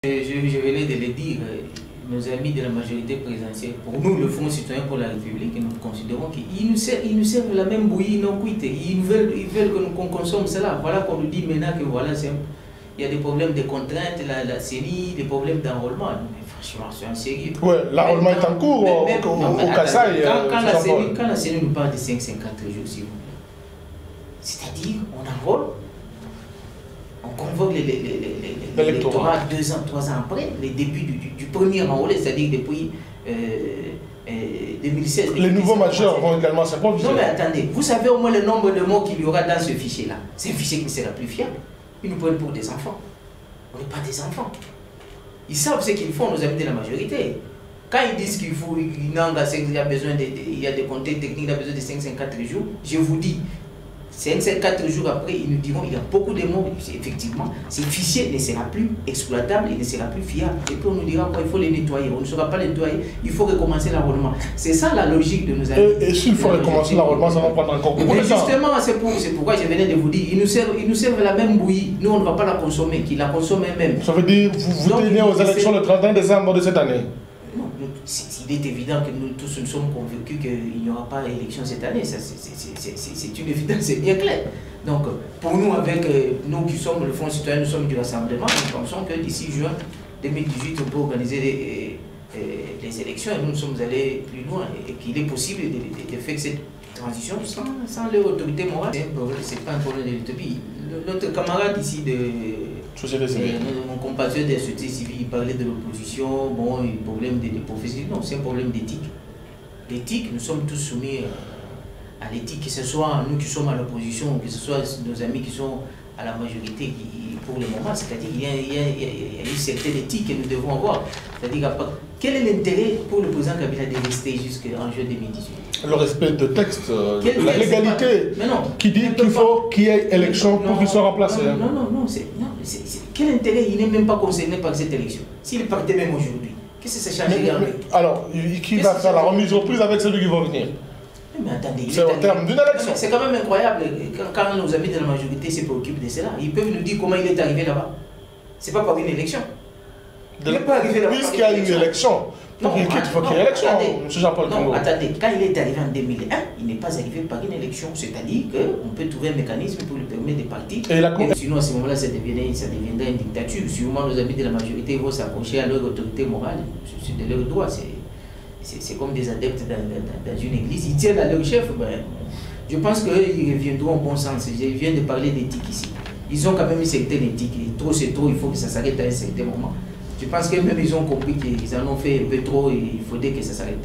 Je venais de le dire, nos amis de la majorité présidentielle, pour nous, le Front citoyen pour la République, nous considérons qu'ils nous servent la même bouillie non cuite. Ils veulent qu'on consomme cela. Voilà qu'on nous dit maintenant que voilà, il y a des problèmes de contraintes, la CENI, des problèmes d'enrôlement. Mais franchement, c'est un sérieux. Oui, l'enrôlement est en cours au Kassai. Quand la CENI nous parle de 554 jours, si vous voulez, c'est-à-dire, on enrôle, on convoque l'électorat 2 ans, 3 ans après, les débuts du premier enrôlé, c'est-à-dire depuis 2016. Les nouveaux majeurs vont également s'improviser. Non mais attendez, vous savez au moins le nombre de mots qu'il y aura dans ce fichier-là. C'est un fichier qui ne sera plus fiable. Ils nous prennent pour des enfants. On n'est pas des enfants. Ils savent ce qu'ils font, nos amis de la majorité. Quand ils disent qu'il faut, il y a besoin il y a des comptes techniques, il y a besoin de 554 jours, je vous dis, 554 jours après, ils nous diront il y a beaucoup de mots. Effectivement, ce fichier ne sera plus exploitable, il ne sera plus fiable. Et puis on nous dira qu'il faut les nettoyer. On ne saura pas les nettoyer, il faut recommencer l'enrôlement. C'est ça la logique de nos amis. Et s'il faut recommencer l'enrôlement, ça va prendre encore beaucoup de temps. Justement, c'est pourquoi je venais de vous dire, ils nous servent la même bouillie. Nous, on ne va pas la consommer, qu'ils la consomment eux-mêmes. Ça veut dire que vous tenez aux élections le 31 décembre de cette année? Il est évident que nous tous nous sommes convaincus qu'il n'y aura pas d'élection cette année. C'est une évidence, c'est bien clair. Donc, pour nous, avec nous qui sommes le Front citoyen, nous sommes du Rassemblement, nous pensons que d'ici juin 2018, on peut organiser les élections et nous sommes allés plus loin et qu'il est possible de faire cette transition sans leur autorité morale. Ce n'est pas un problème de l'utopie. Notre camarade ici mon compatriote de la société civile, il parlait de l'opposition, bon, un problème de professionnels. Non, c'est un problème d'éthique. L'éthique, nous sommes tous soumis à l'éthique, que ce soit nous qui sommes à l'opposition, que ce soit nos amis qui sont à la majorité pour le moment. C'est-à-dire qu'il y a une certaine éthique que nous devons avoir. C'est-à-dire, quel est l'intérêt pour le président Kabila de rester jusqu'en juin 2018? Le respect de texte, la légalité, qui dit qu'il faut qu'il y ait élection pour qu'il soit remplacé. Non, quel intérêt? Il n'est même pas concerné par cette élection. S'il partait même aujourd'hui, qu'est-ce que ça changerait? Alors, qui va faire la remise aux prises avec celui qui va venir? Mais attendez, c'est au terme d'une élection. C'est quand même incroyable quand nos amis de la majorité se préoccupent de cela. Ils peuvent nous dire comment il est arrivé là-bas. C'est pas par une élection. Puisqu'il y a une élection, il faut qu'il y ait une élection. Non, attendez, quand il est arrivé en 2001, il n'est pas arrivé par une élection. C'est-à-dire qu'on peut trouver un mécanisme pour lui permettre de partir. Et sinon, à ce moment-là, ça deviendrait une dictature. Sûrement, nos amis de la majorité vont s'accrocher à leur autorité morale. C'est de leur droit. C'est comme des adeptes dans une église. Ils tiennent à leur chef. Je pense qu'ils reviendront au bon sens. Je viens de parler d'éthique ici. Ils ont quand même une certaine éthique. Et trop, c'est trop. Il faut que ça s'arrête à un certain moment. Je pense que même ils ont compris qu'ils en ont fait un peu trop et il faudrait que ça s'arrête.